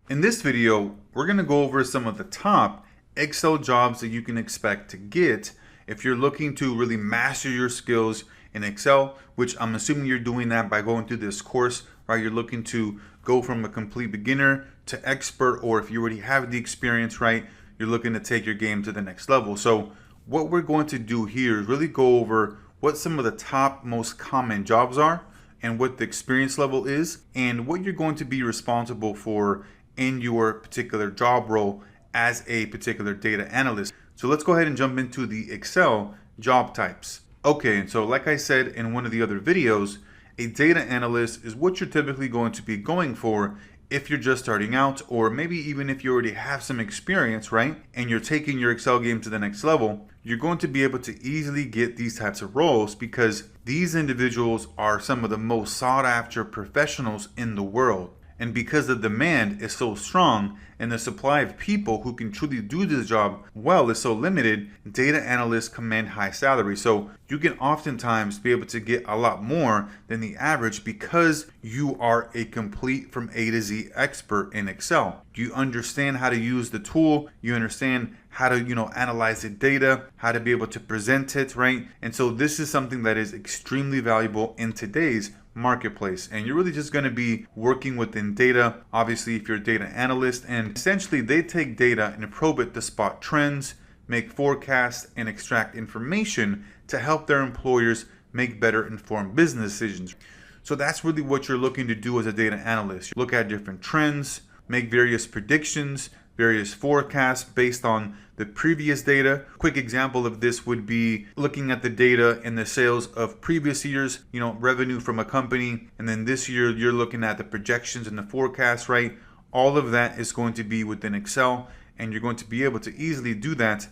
In this video, we're going to go over some of the top Excel jobs that you can expect to get if you're looking to really master your skills in Excel, which I'm assuming you're doing that by going through this course, right? You're looking to go from a complete beginner to expert, or if you already have the experience, right, you're looking to take your game to the next level. So what we're going to do here is really go over what some of the top most common jobs are and what the experience level is and what you're going to be responsible for in your particular job role as a particular data analyst. So let's go ahead and jump into the Excel job types. Okay, and so like I said in one of the other videos, a data analyst is what you're typically going to be going for if you're just starting out, or maybe even if you already have some experience, right? And you're taking your Excel game to the next level, you're going to be able to easily get these types of roles because these individuals are some of the most sought after professionals in the world. And because the demand is so strong and the supply of people who can truly do this job well is so limited, data analysts command high salaries. So you can oftentimes be able to get a lot more than the average because you are a complete from A to Z expert in Excel. You understand how to use the tool, you understand how to, analyze the data, how to be able to present it, right? And so this is something that is extremely valuable in today's marketplace, and you're really just going to be working within data, obviously if you're a data analyst, and essentially they take data and probe it to spot trends, make forecasts, and extract information to help their employers make better informed business decisions. So that's really what you're looking to do as a data analyst. You look at different trends, make various predictions, various forecasts based on the previous data. Quick example of this would be looking at the data and the sales of previous years, revenue from a company, and then this year you're looking at the projections and the forecast, right? All of that is going to be within Excel, and you're going to be able to easily do that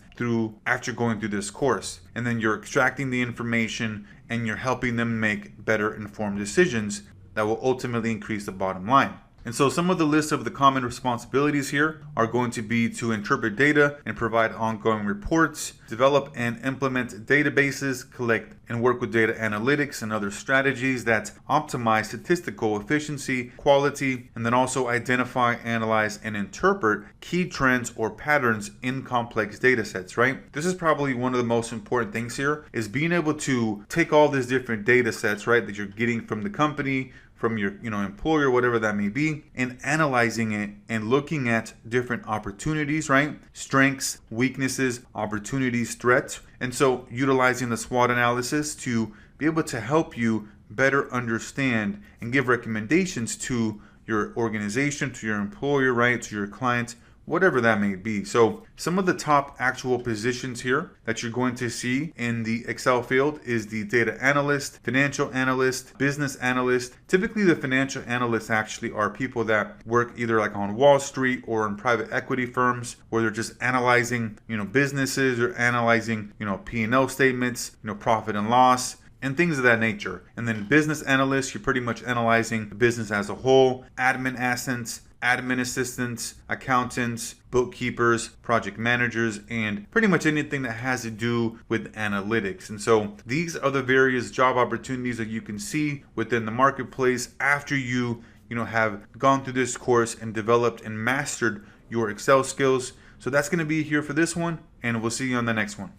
after going through this course. And then you're extracting the information and you're helping them make better informed decisions that will ultimately increase the bottom line. And so some of the lists of the common responsibilities here are going to be to interpret data and provide ongoing reports, develop and implement databases, collect and work with data analytics and other strategies that optimize statistical efficiency, quality, and then also identify, analyze, and interpret key trends or patterns in complex data sets, right? This is probably one of the most important things here, is being able to take all these different data sets, right, that you're getting from the company, from your employer, whatever that may be, and analyzing it and looking at different opportunities, right? Strengths, weaknesses, opportunities, threats. And so utilizing the SWOT analysis to be able to help you better understand and give recommendations to your organization, to your employer, right? To your client, whatever that may be. So some of the top actual positions here that you're going to see in the Excel field is the data analyst, financial analyst, business analyst. Typically the financial analysts actually are people that work either like on Wall Street or in private equity firms where they're just analyzing, businesses, or analyzing, P&L statements, profit and loss, and things of that nature. And then business analysts, you're pretty much analyzing the business as a whole, admin assistants, admin assistants, accountants, bookkeepers, project managers, and pretty much anything that has to do with analytics. And so these are the various job opportunities that you can see within the marketplace after you have gone through this course and developed and mastered your Excel skills. So that's going to be here for this one, and we'll see you on the next one.